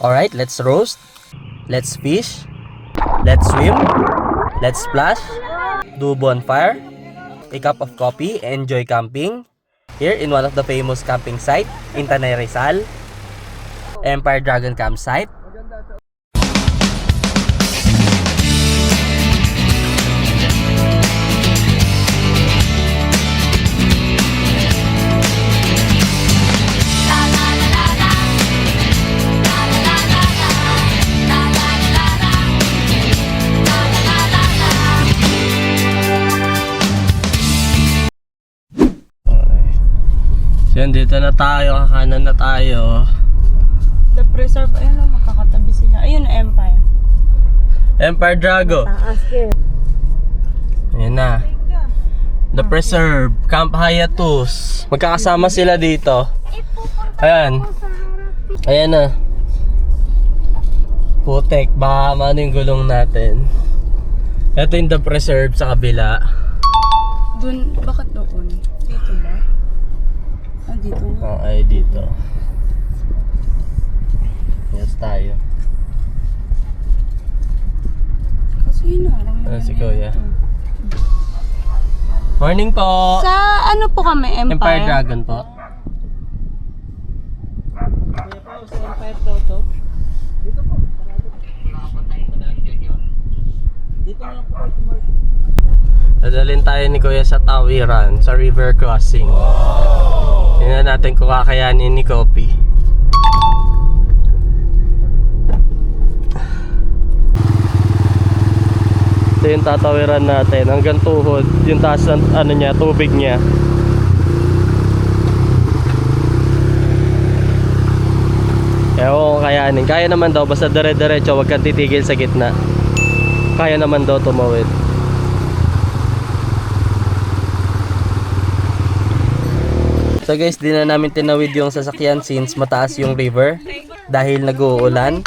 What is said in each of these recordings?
Alright, let's roast. Let's fish. Let's swim. Let's splash. Do bonfire. A cup of coffee and enjoy camping. Here in one of the famous camping site in Tanay Rizal, Empire Dragon Campsite. Yan, dito na tayo, kakanan na tayo. The Preserve, ayun lang, magkakatabi sila. Ayun, Empire. Empire Drago. Ayan na. The Preserve, Camp Hayatus. Magkakasama sila dito. Ayan. Ayan na. Putek, baka maano yung gulong natin. Ito yung The Preserve sa kabila. Dun, bakit doon? Dito ba? Ah, dito nga. Ay, dito. Yes, tayo. Kasi yun na. Si Kuya. Morning po! Sa ano po kami, Empire? Empire Dragon po. Kuya po, sa Empire daw to? Dito po. Dito na po. Dadalhin tayo ni Kuya sa Tawiran, sa river crossing. Tingnan natin kung kakayanin ni Kopi. Ito yung tatawiran natin hanggang tuhod, yung taas ng ano niya, tubig niya. Ewan kung kayanin. Kaya naman daw, basta dire-diretso, wag kang titigil sa gitna. Kaya naman daw tumawid. So guys, di na namin tinawid yung sasakyan since mataas yung river dahil nag-uulan.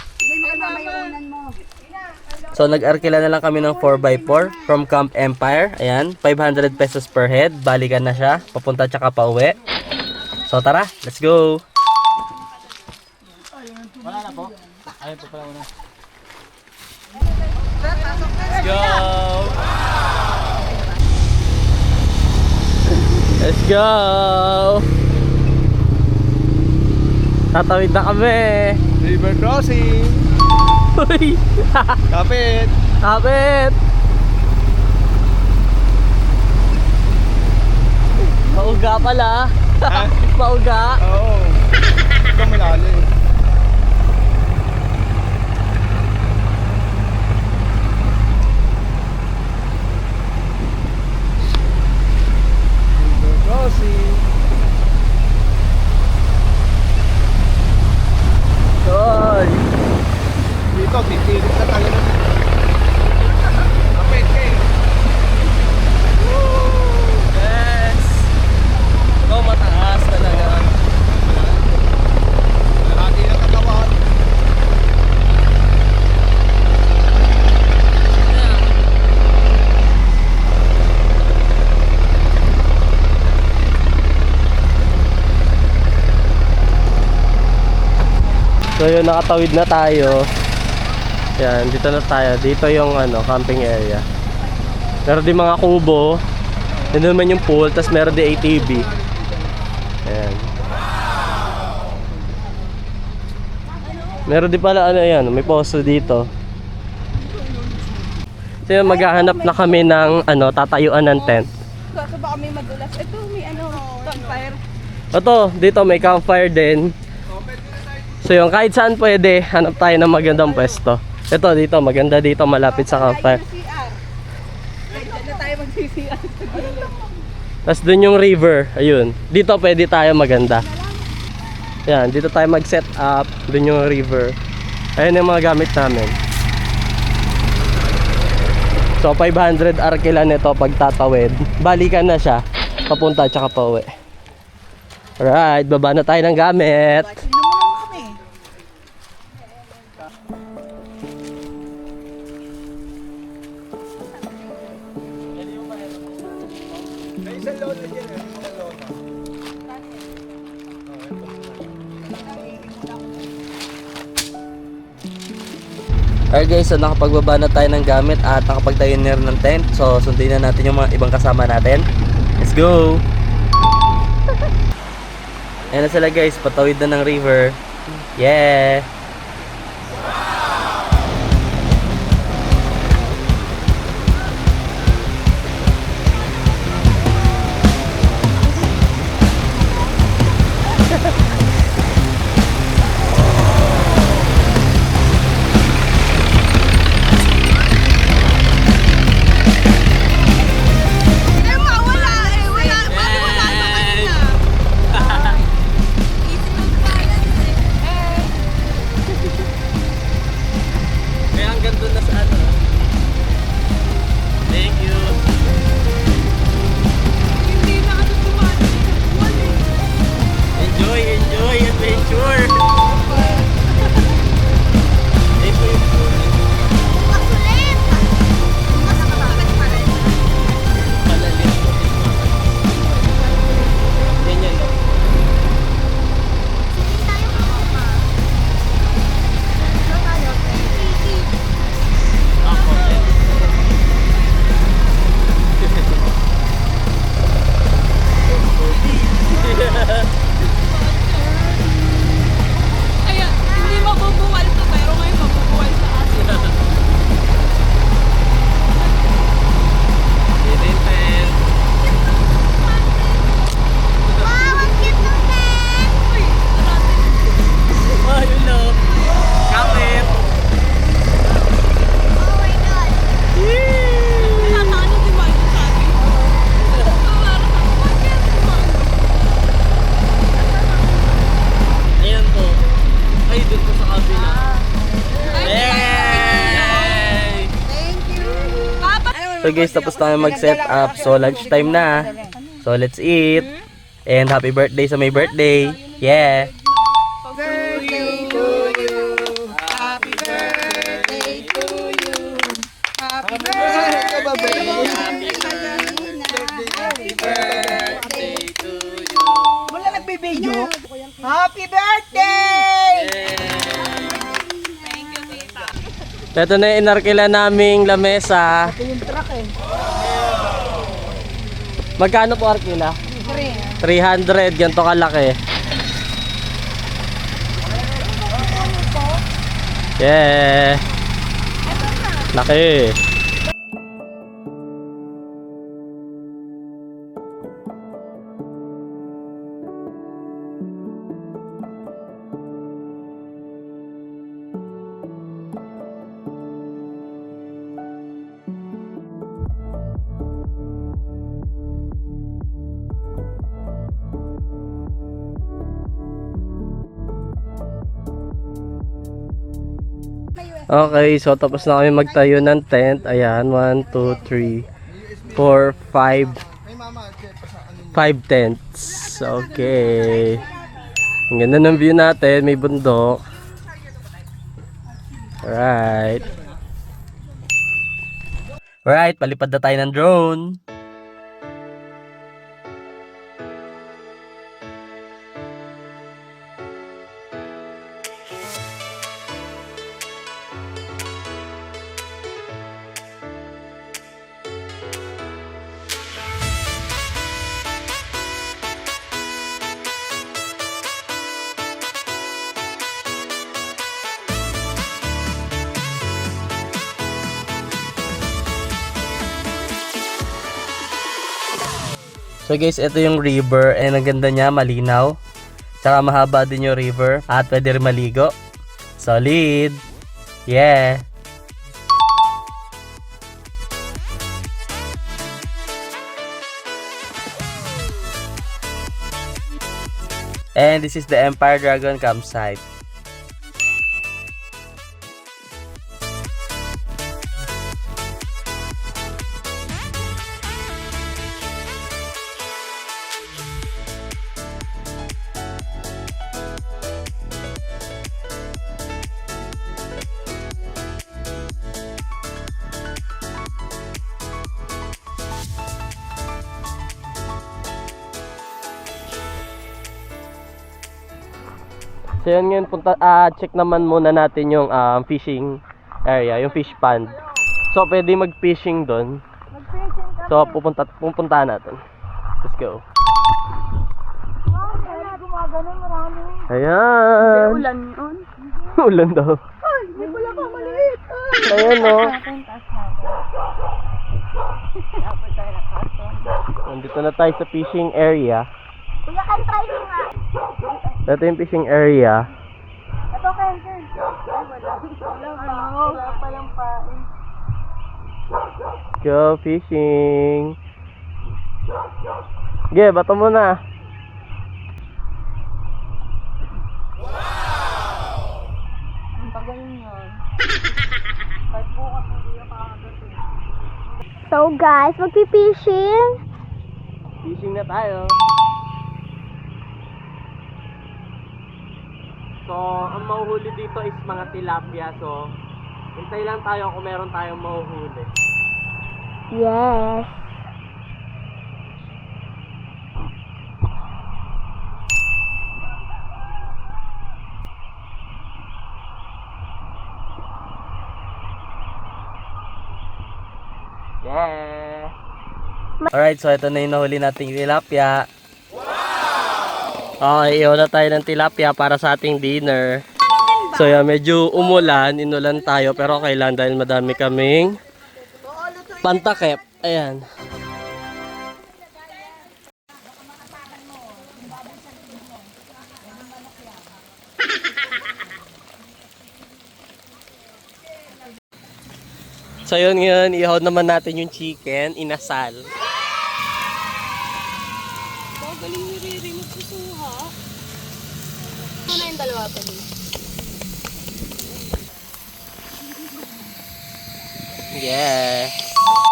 So nag-arkila na lang kami ng 4x4 from Camp Empire. Ayan, 500 pesos per head. Balikan na siya, papunta tsaka pauwi. So tara, let's go! Wala na po. Ayun po pala muna. Let's go! Let's go! Tatawid na kami! River crossing. Uy! Kapit. Kapit! Mauga pala! Mauga! Oo. Ito malalim. River crossing. Tol! Dito, titirik na talaga. Kapit eh. Yes! Ito mataas talaga. Lahati ng katawan. So yun, nakatawid na tayo. Yan, dito na tayo. Dito yung ano, camping area. Meron din mga kubo. Yun naman yung pool, tas meron din ATV. Ayan. Meron din pala ano yan, may posto dito. So yun, maghahanap na kami ng ano, tatayuan ng tent. Kaso baka may madulas. Ito, may ano, campfire. Ito, dito may campfire din. So yung kahit saan pwede, hanap tayo ng magandang pwesto. Ito dito, maganda dito, malapit sa campfire. CR. Diyan na tayo mag-CR. Tapos dun yung river, ayun. Dito pwede tayo maganda. Yan, dito tayo mag-set up. Dun yung river. Ayun yung mga gamit namin. So 500 arkila nito pag tatawid. Balikan na siya, papunta tsaka pauwi. Alright, baba na tayo ng gamit. Alright guys, so nakapagbaba na tayo ng gamit at nakapagtayo na rin ng tent. So sundin na natin yung mga ibang kasama natin. Let's go! Ayan na sila guys, patawid na ng river. Yeah! Kaya hanggang doon na sa ano. Thank you. Enjoy adventure. Ito yung palalim. Ganyan lang. Ako din. Kaya, hindi mabubuwal to, pero ngayon mabubuwal sa asin. Tintin. Oh, you know. Kapit. Nakakaano si Mike sa akin. Ayan po. Ay, doon po sa kabila. Yay! So guys, tapos tayo mag-set up. So lunch time na. So let's eat. And happy birthday sa may birthday. Yeah! Wala nagbibideo? Happy birthday! Ito na yung inarkila naming lamesa. Ito yung truck eh. Magkano po arkila? 300, ganito kalaki. Yeah! Laki! Okay, so tapos na kami magtayo ng tent. Ayan, 1, 2, 3, 4, 5. 5 tents. Okay. Ang ganda ng view natin. May bundok. Alright. Alright, palipad na tayo ng drone. So guys, ito yung river and ang ganda niya, malinaw. Tsaka mahaba din yung river at pwede rin maligo. Solid! Yeah! And this is the Empire Dragon campsite. So yun ngayon, check naman muna natin yung fishing area, yung fish pond. So, pwede mag-fishing doon. So, pupuntahan natin. Let's go. Gumagano marami. Ayan. Ulan yun. Ulan daw. Ay, may pala ka maliit. Ayan, no. Nandito na tayo sa fishing area. Kuya, kan try mo nga. Ito yung fishing area. Ito, Ken. Ay, wala palang pain. Go fishing. Ge, bato mo na. Ang tagal yun. Kahit bukas hindi na kakagatin. So guys, magpipishing. Fishing na tayo. So, ang mahuhuli dito is mga tilapia. So, hintay lang tayo kung meron tayong mahuhuli. Yes. Yeah! Alright, so ito na yung nahuli nating tilapia. Okay, ihaw na tayo ng tilapia para sa ating dinner. So yeah, medyo inulan tayo pero okay lang dahil madami kaming pantakep. Ayan. So yun ngayon, ihaw naman natin yung chicken, inasal. Galing ni Riri magsusuha. Ano na yung dalawa pa din? Yeah.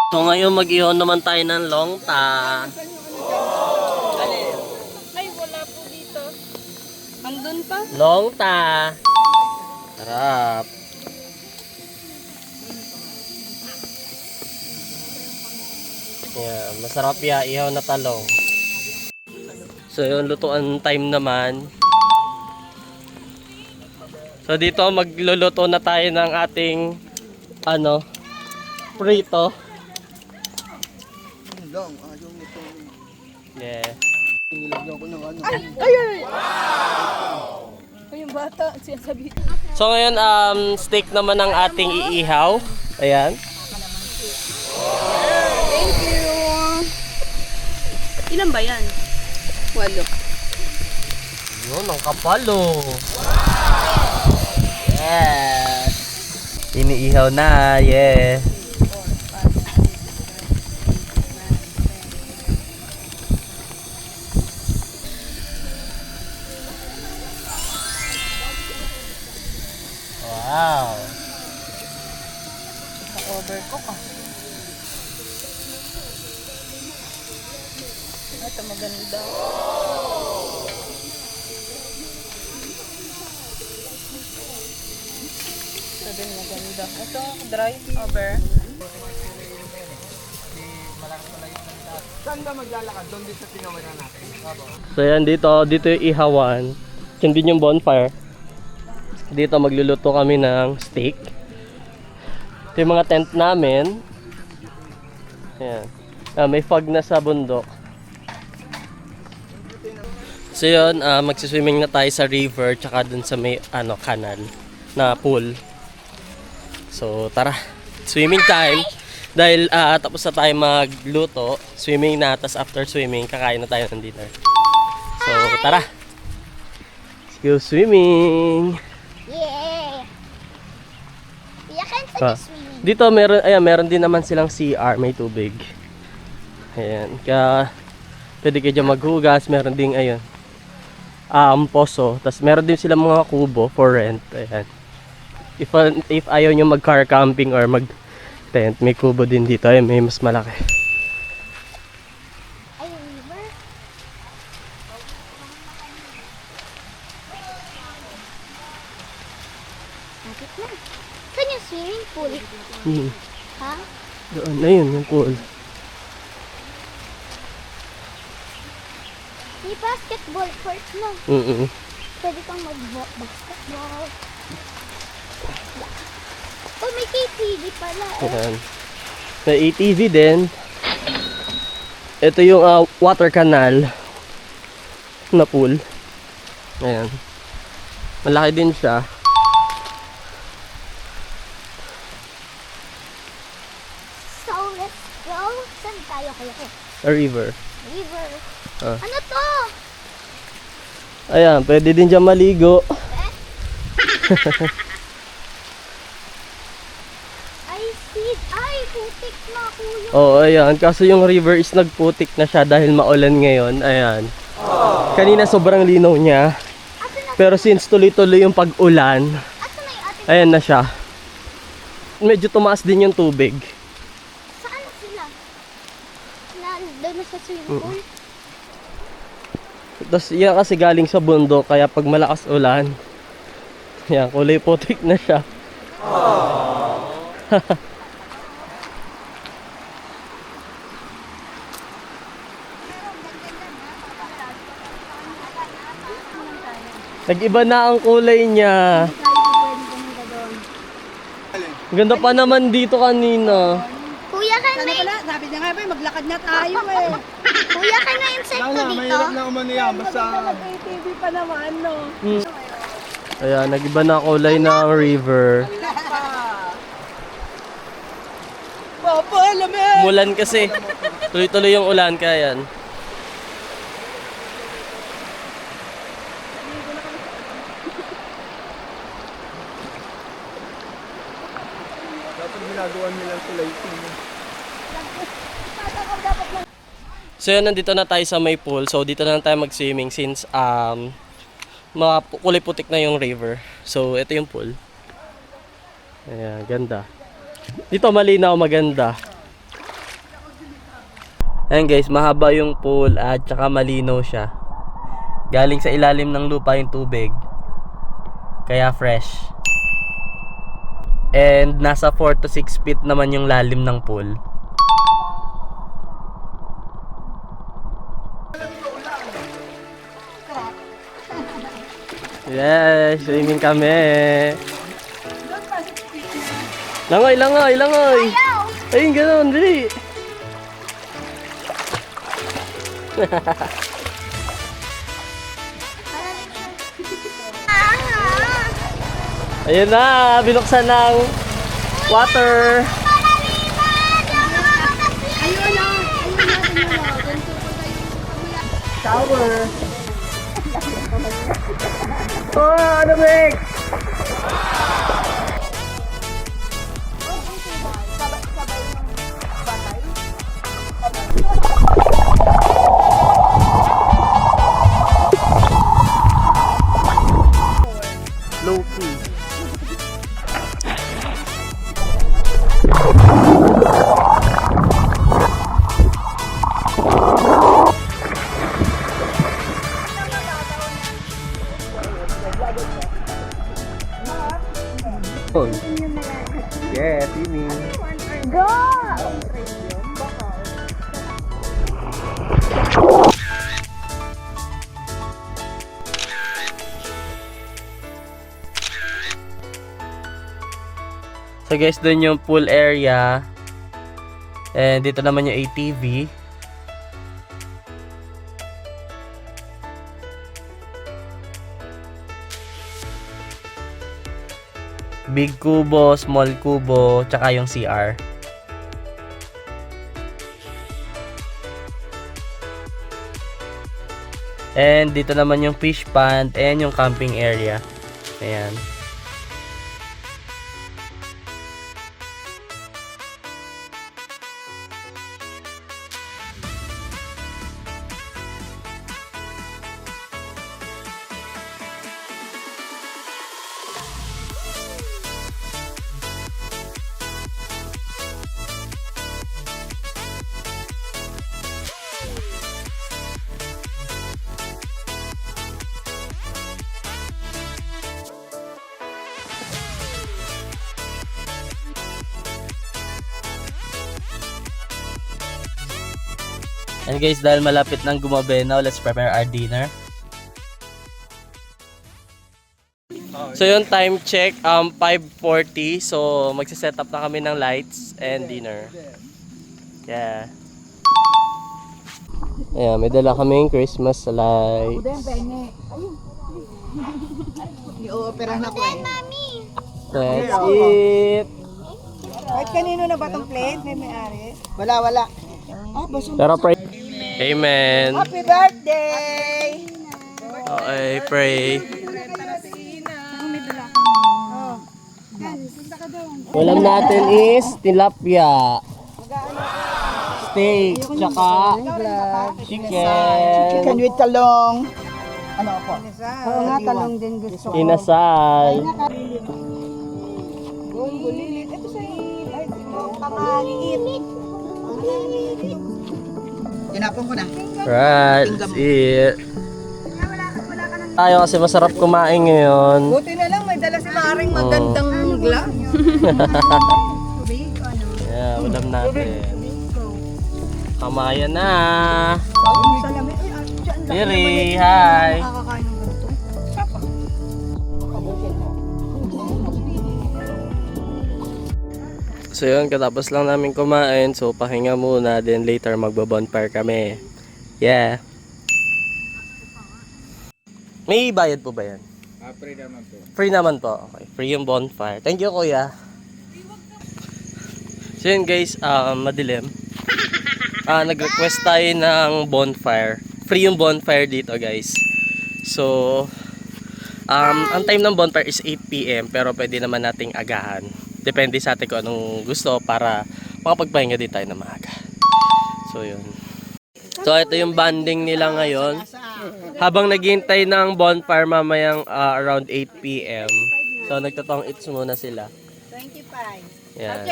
So ngayon mag-ihaw naman tayo ng longta. Ay, wala po dito. Andun pa? Longta. Sarap. Yeah, masarap ya, ihaw na talong. So yung lutuan time naman. So dito magluluto na tayo ng ating prito. Yun lang, ayaw nito. Yeah. Nilagyan ko ng ano. Ay, yung bata, sinasabi. So ngayon steak naman ang ating iihaw. Ayan. Thank you. Ilan ba yan? 8. Yun, ang kapalo. Yes. Iniihaw na, yeah. Wow. Overcook ah. Ito maganda. Ito din maganda. Ito dry over. Saan ka maglalakad? Doon din sa tinawanan natin. So yan dito yung ihawan. Yan din yung bonfire. Dito magluluto kami ng steak. Ito yung mga tent namin. Ayan. May fog na sa bundok. So yun, magsiswimming na tayo sa river tsaka dun sa may canal na pool. So tara, swimming time. Dahil tapos na tayo magluto, swimming na, tas after swimming, kakain na tayo ng dinner. So tara, let's go swimming! Yeah. Kuya, kan sa Ah, swimming. dito meron din naman silang CR, may tubig. Ayan, kaya pwede kayo dyan maghugas, meron ding poso, tas meron din silang mga kubo for rent. Ayan. If ayaw nyo mag car camping or mag tent, may kubo din dito, ay may mas malaki. Ay, river. Bakit na? Saan yung swimming pool? Ha? Doon, ayun yung pool. May basketball court no? Pwede kang mag-basketball. Oh, may ATV pala. Ayan. May ATV din. Ito yung water canal na pool. Ayan. Malaki din siya. So, let's go. Saan tayo kaya? A river. River. Ah. Ano to? Ayan, pwede din dyan maligo. I see. Ay, putik na kuya. Oo, ayan. Kaso yung river is nagputik na siya dahil maulan ngayon. Ayan. Kanina sobrang linaw niya. Asan na? Pero since tuloy-tuloy yung pag-ulan, Asan na yung ating... ayan na siya. Medyo tumaas din yung tubig. Saan sila? Doon na sa swimming pool? Tapos yan kasi galing sa bundok, kaya pag malakas ulan, yan, kulay putik na siya. Nag-iba na ang kulay niya. Ganda pa naman dito kanina. Kuya, kan may... Sabi niya nga ba, maglakad na tayo eh. Kuya, kan may insekto dito? Mahirap na umano yan. Basta ATV pa naman, no? Ayan, nag-iba na kulay ng river. Papa, lamig! Umulan kasi. Tuloy-tuloy yung ulan, kaya yan. dapat ginagawa nila sila ito. So yun, nandito na tayo sa may pool. So dito na lang tayo mag-swimming since kulay putik na yung river. So ito yung pool. Ayan, ganda. Dito malinaw, maganda. Ayan guys, mahaba yung pool at saka malinaw siya. Galing sa ilalim ng lupa yung tubig. Kaya fresh. And nasa 4 to 6 feet naman yung lalim ng pool. Yes, swimming kami. Langoy, langoy, langoy. Ayun, ganoon, dali. Ayun na, binuksan ng water. Shower. Oh, ano ba? Low key. Yeah, swimming. Go! So guys, doon yung pool area. And dito naman yung ATV. Big kubo, small kubo, tsaka yung CR. And dito naman yung fish pond and yung camping area. Ayan. And guys, dahil malapit nang gumabi now, let's prepare our dinner. So yung time check, 5:40. So magsiset up na kami ng lights and dinner. Yeah. Ayan, may dala kaming Christmas lights. I-opera na ko eh. Let's eat! Kahit kanino na ba itong plate? May may-ari? Wala. Pero pray. Amen. Happy birthday! Okay, pray. Ulam natin is tilapia. Steak, tsaka chicken. Chicken with talong. Ano po? Oo nga, talong din gusto ko. Inasal. Bulilit. Ito sa ay, kamaliit. Tinapon ko na. Right, let's eat. Tayo kasi masarap kumain ngayon. Buti na lang may dala si Maring magandang glass. Yeah, ulam natin. Kamayan na. Salamin. Siri, hi. Nakakain ng ganito. So yun, katapos lang namin kumain. So pahinga muna, then later magbo-bonfire kami. Yeah. May bayad po ba yan? Free naman po. Free naman po. Okay, free yung bonfire. Thank you, kuya. So yun guys, madilim. Nag-request tayo ng bonfire. Free yung bonfire dito guys. So, ang time ng bonfire is 8 PM pero pwede naman nating agahan. Depende sa atin kung anong gusto para makapagpahinga din tayo na maaga. So yun. So ito yung banding nila ngayon. Habang naghihintay ng bonfire mamayang around 8 PM. So nagtotong eats muna sila. 25. Yan.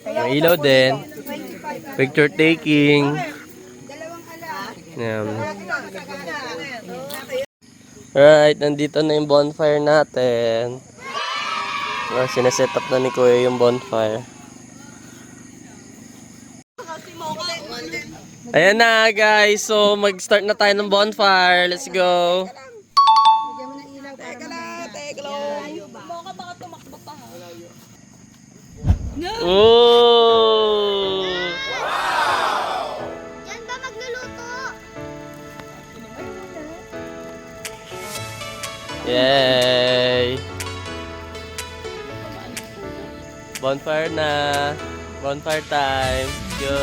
May ilaw din. Picture taking. Yan. Right, nandito na yung bonfire natin. Sineset up na ni Kuya yung bonfire. Ayan na guys, so mag-start na tayo ng bonfire. Let's go. Oh! Yan ba magluluto? Yay! Bonfire na. Bonfire time. Let's go.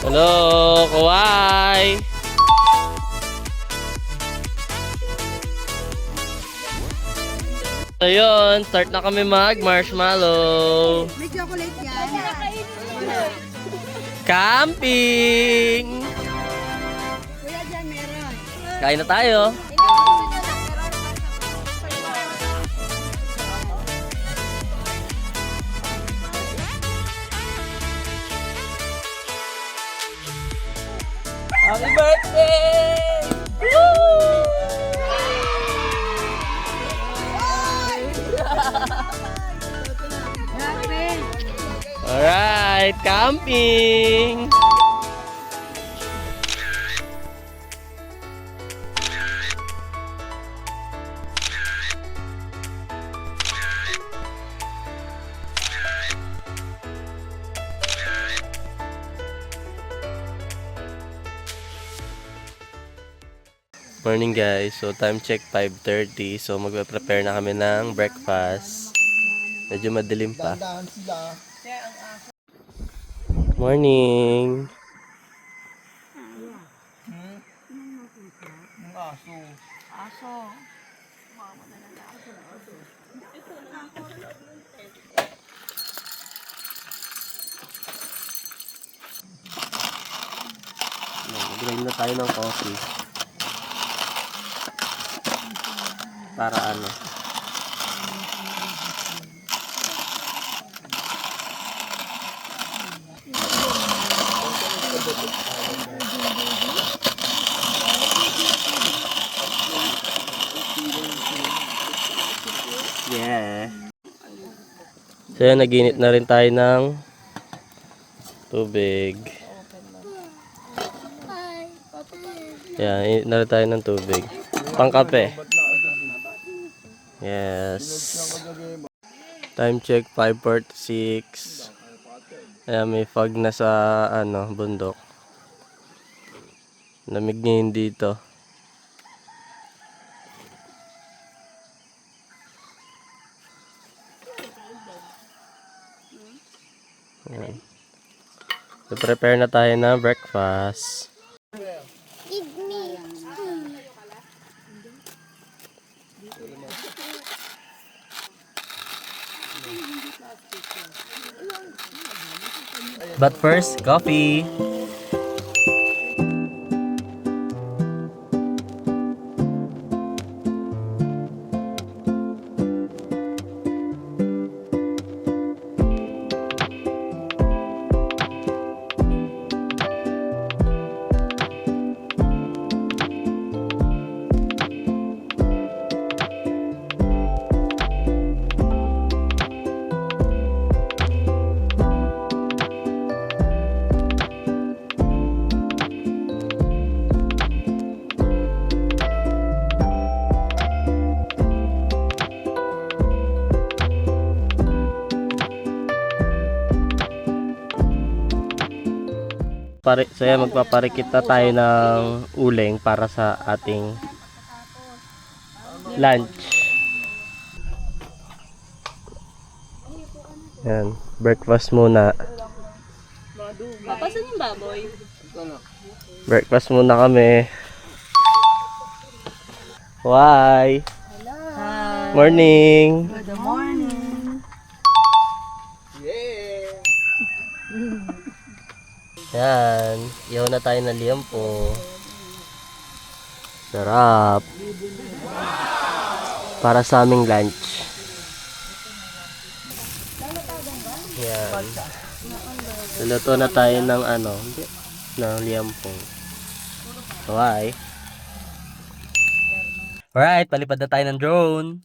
Hello, kawai. So yun, start na kami mag-marshmallow. May chocolate yan. Camping! Kuya dyan meron. Kain na tayo. Happy birthday! Woo! Alright, camping! Morning guys, so time check 5:30. So magpe-prepare na kami ng breakfast. Medyo madilim pa. Morning. Mag-grind na tayo ng coffee. Para ano? So yan, naginit na rin tayo ng tubig. Yan, init na rin tayo ng tubig. Pangkape. Yes. Time check 5:46. Ayan, may fog na sa bundok. Lamig ngayon dito. Ayan. So, prepare na tayo ng breakfast. Give me. But first, coffee. So yan, magpaparikit na tayo ng uling para sa ating lunch. Yan, breakfast muna. Papasan yung baboy. Breakfast muna kami. Why? Hi. Morning. Good morning. Yan, ihaw na tayo ng liempo. Sarap. Para sa aming lunch. Yan. Luluto na tayo ng ng liempo. Why? Alright, palipad na tayo ng drone.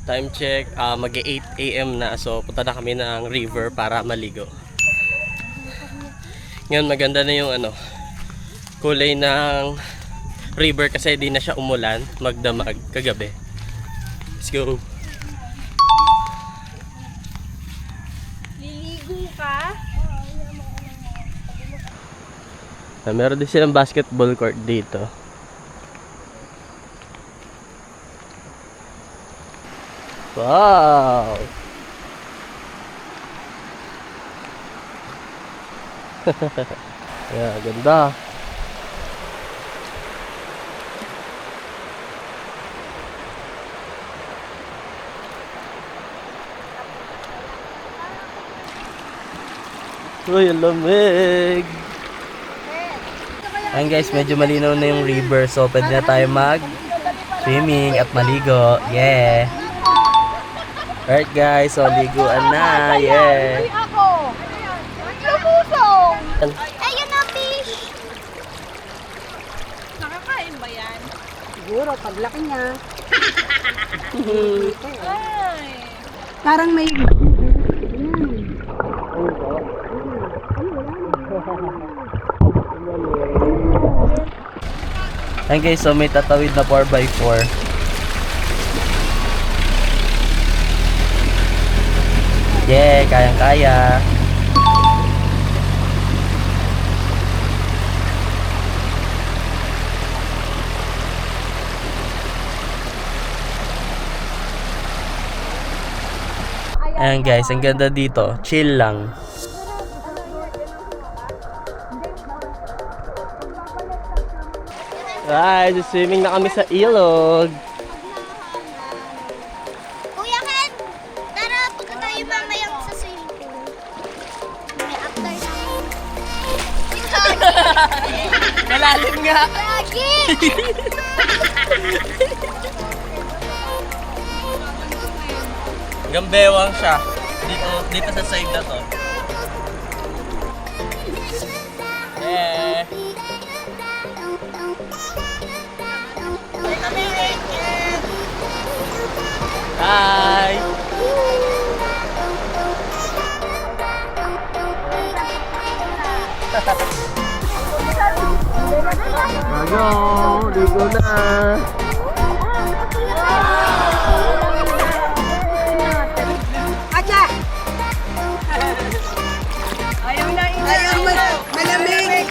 Time check, mag-8 AM na. So, punta na kami ng river para maligo. Ngayon, maganda na yung kulay ng river kasi di na siya umulan, magdamag kagabi. Let's go. Liligo ka? Meron din silang basketball court dito. Wow! Yeah, ganda. Uy, ang lamig! Ayan guys, medyo malinaw na yung river. So, pwede na tayo mag-swimming at maligo. Yeah! Alright guys, so liguan na. Yeah! Ako! Lumusong! Ayun na, fish! Nakakain ba yan? Siguro, paglaki niya. Parang may... Ayan guys, so may tatawid na 4x4. Yeah, kayang-kaya. Ayan guys, ang ganda dito. Chill lang. Ay, swimming na kami sa ilog. Kuya Ken, tara, punta tayo mamaya sa swimming pool. May after na. Malalim nga. Lagi! Gambewang siya. Dito sa side na to. Eh. Hi. Bago, ligo na. Acha! Ayaw malamig!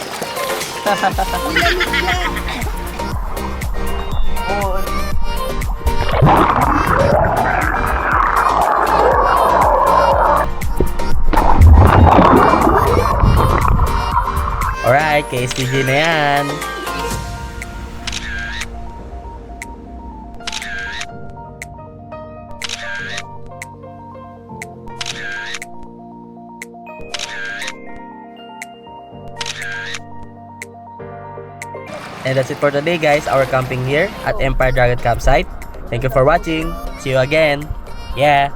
Alright, KSTG na yan. And that's it for today guys, our camping here at Empire Dragon Campsite. Thank you for watching. See you again. Yeah.